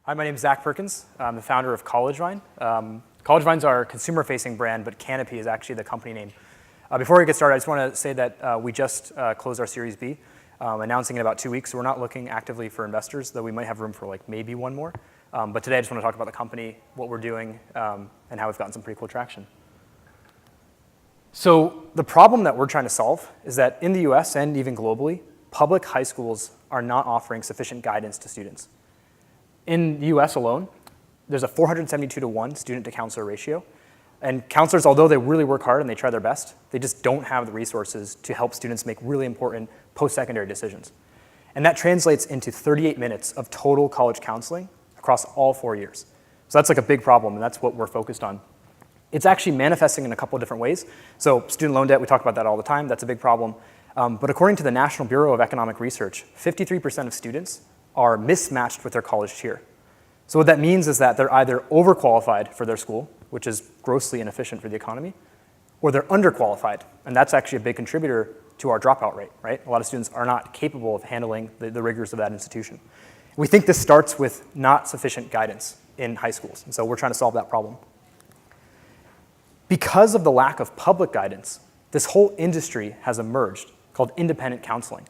Hi, my name is Zach Perkins. I'm the founder of CollegeVine. CollegeVine's our consumer-facing brand, but Canopy is actually the company name. Before we get started, I just want to say that we just closed our Series B, announcing in about 2 weeks. So we're not looking actively for investors, though we might have room for like maybe one more. But today I just want to talk about the company, what we're doing, and how we've gotten some pretty cool traction. So the problem that we're trying to solve is that in the US and even globally, public high schools are not offering sufficient guidance to students. In the US alone, there's a 472 to 1 student to counselor ratio. And counselors, although they really work hard and they try their best, they just don't have the resources to help students make really important post-secondary decisions. And that translates into 38 minutes of total college counseling across all 4 years. So that's like a big problem, and that's what we're focused on. It's actually manifesting in a couple of different ways. So student loan debt, we talk about that all the time. That's a big problem. But according to the National Bureau of Economic Research, 53% of students are mismatched with their college tier. So what that means is that they're either overqualified for their school, which is grossly inefficient for the economy, or they're underqualified. And that's actually a big contributor to our dropout rate, right? A lot of students are not capable of handling the rigors of that institution. We think this starts with not sufficient guidance in high schools. And so we're trying to solve that problem. Because of the lack of public guidance, this whole industry has emerged called independent counseling.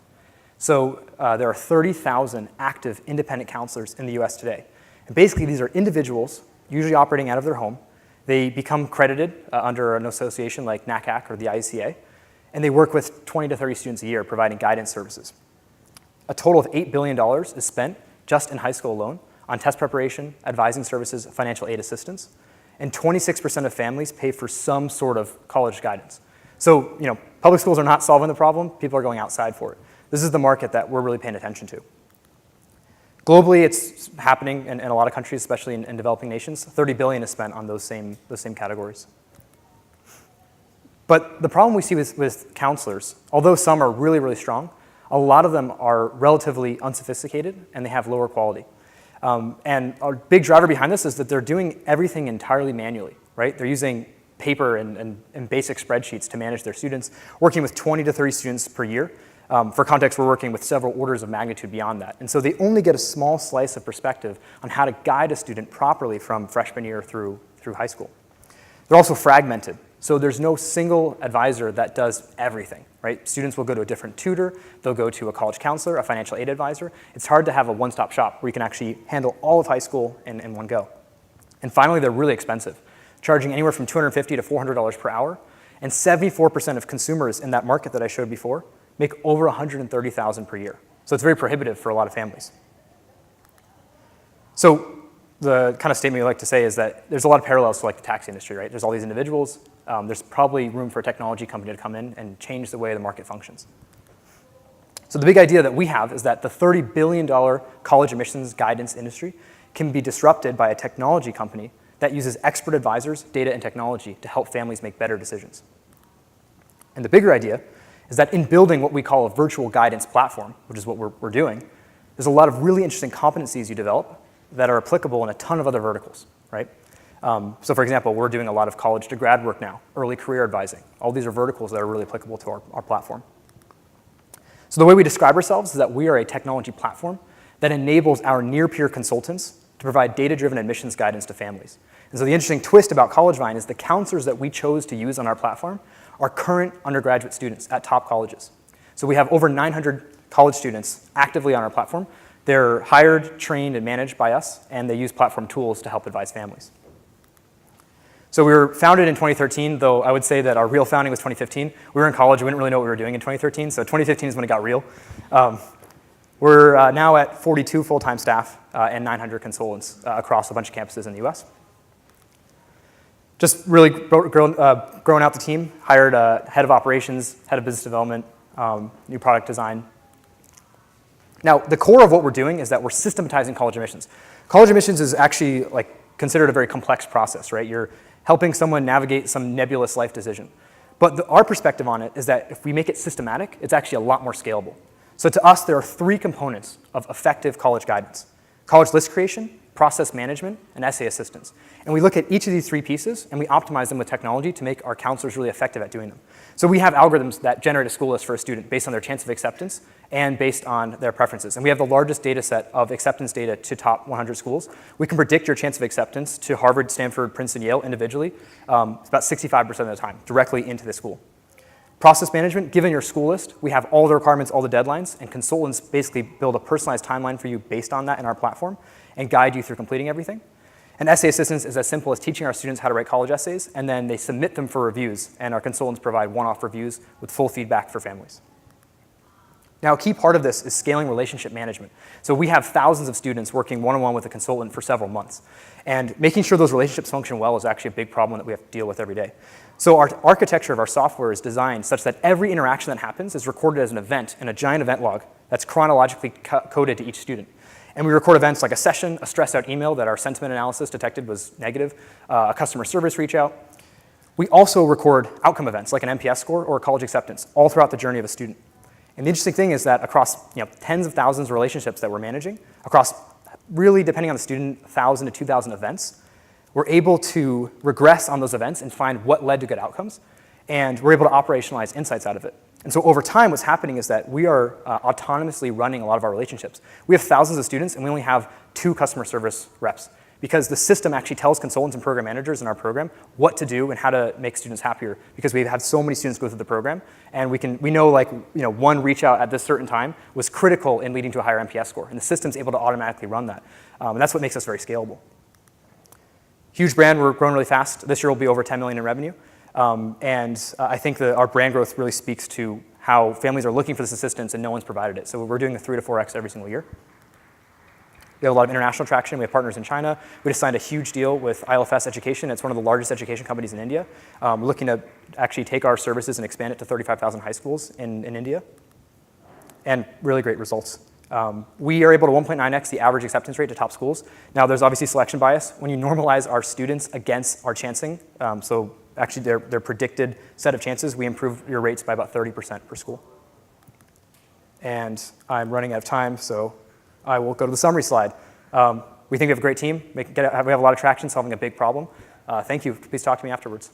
So there are 30,000 active independent counselors in the US today. And basically, these are individuals, usually operating out of their home. They become credited under an association like NACAC or the ICA, and they work with 20 to 30 students a year providing guidance services. A total of $8 billion is spent just in high school alone on test preparation, advising services, financial aid assistance, and 26% of families pay for some sort of college guidance. So, public schools are not solving the problem, people are going outside for it. This is the market that we're really paying attention to. Globally, it's happening in a lot of countries, especially in developing nations. $30 billion is spent on those same categories. But the problem we see with counselors, although some are really, really strong, a lot of them are relatively unsophisticated and they have lower quality. And a big driver behind this is that they're doing everything entirely manually, right? They're using paper and basic spreadsheets to manage their students, working with 20 to 30 students per year. For context, we're working with several orders of magnitude beyond that. And so they only get a small slice of perspective on how to guide a student properly from freshman year through high school. They're also fragmented. So there's no single advisor that does everything, right? Students will go to a different tutor. They'll go to a college counselor, a financial aid advisor. It's hard to have a one-stop shop where you can actually handle all of high school in one go. And finally, they're really expensive, charging anywhere from $250 to $400 per hour. And 74% of consumers in that market that I showed before make over $130,000 per year. So it's very prohibitive for a lot of families. So the kind of statement we like to say is that there's a lot of parallels to like the taxi industry, right? There's all these individuals. There's probably room for a technology company to come in and change the way the market functions. So the big idea that we have is that the $30 billion college admissions guidance industry can be disrupted by a technology company that uses expert advisors, data, and technology to help families make better decisions. And the bigger idea is that in building what we call a virtual guidance platform, which is what we're doing, there's a lot of really interesting competencies you develop that are applicable in a ton of other verticals, right? So for example, we're doing a lot of college to grad work now, early career advising. All these are verticals that are really applicable to our platform. So the way we describe ourselves is that we are a technology platform that enables our near-peer consultants to provide data-driven admissions guidance to families. And so the interesting twist about CollegeVine is the counselors that we chose to use on our platform are current undergraduate students at top colleges. So we have over 900 college students actively on our platform. They're hired, trained, and managed by us, and they use platform tools to help advise families. So we were founded in 2013, though I would say that our real founding was 2015. We were in college, we didn't really know what we were doing in 2013, so 2015 is when it got real. We're now at 42 full-time staff and 900 consultants across a bunch of campuses in the US. Just really grown out the team, hired a head of operations, head of business development, new product design. Now, the core of what we're doing is that we're systematizing college admissions. College admissions is actually considered a very complex process, right? You're helping someone navigate some nebulous life decision. But our perspective on it is that if we make it systematic, it's actually a lot more scalable. So to us, there are 3 components of effective college guidance: college list creation, process management, and essay assistance. And we look at each of these three pieces, and we optimize them with technology to make our counselors really effective at doing them. So we have algorithms that generate a school list for a student based on their chance of acceptance and based on their preferences. And we have the largest data set of acceptance data to top 100 schools. We can predict your chance of acceptance to Harvard, Stanford, Princeton, Yale individually. It's about 65% of the time, directly into the school. Process management, given your school list, we have all the requirements, all the deadlines, and consultants basically build a personalized timeline for you based on that in our platform and guide you through completing everything. And essay assistance is as simple as teaching our students how to write college essays, and then they submit them for reviews, and our consultants provide one-off reviews with full feedback for families. Now, a key part of this is scaling relationship management. So we have thousands of students working one-on-one with a consultant for several months. And making sure those relationships function well is actually a big problem that we have to deal with every day. So our architecture of our software is designed such that every interaction that happens is recorded as an event in a giant event log that's chronologically coded to each student. And we record events like a session, a stressed-out email that our sentiment analysis detected was negative, a customer service reach out. We also record outcome events like an NPS score or a college acceptance all throughout the journey of a student. And the interesting thing is that across tens of thousands of relationships that we're managing, across really, depending on the student, 1,000 to 2,000 events, we're able to regress on those events and find what led to good outcomes. And we're able to operationalize insights out of it. And so over time, what's happening is that we are autonomously running a lot of our relationships. We have thousands of students, and we only have 2 customer service reps, because the system actually tells consultants and program managers in our program what to do and how to make students happier, because we've had so many students go through the program, and we know one reach out at this certain time was critical in leading to a higher NPS score, and the system's able to automatically run that. And that's what makes us very scalable. Huge brand, we're growing really fast. This year will be over 10 million in revenue. And I think that our brand growth really speaks to how families are looking for this assistance and no one's provided it. So we're doing the 3 to 4x every single year. We have a lot of international traction. We have partners in China. We just signed a huge deal with ILFS Education. It's one of the largest education companies in India. We're looking to actually take our services and expand it to 35,000 high schools in India. And really great results. We are able to 1.9x the average acceptance rate to top schools. Now, there's obviously selection bias. When you normalize our students against our chancing, so actually their predicted set of chances, we improve your rates by about 30% per school. And I'm running out of time, so I will go to the summary slide. We think we have a great team. We have a lot of traction solving a big problem. Thank you. Please talk to me afterwards.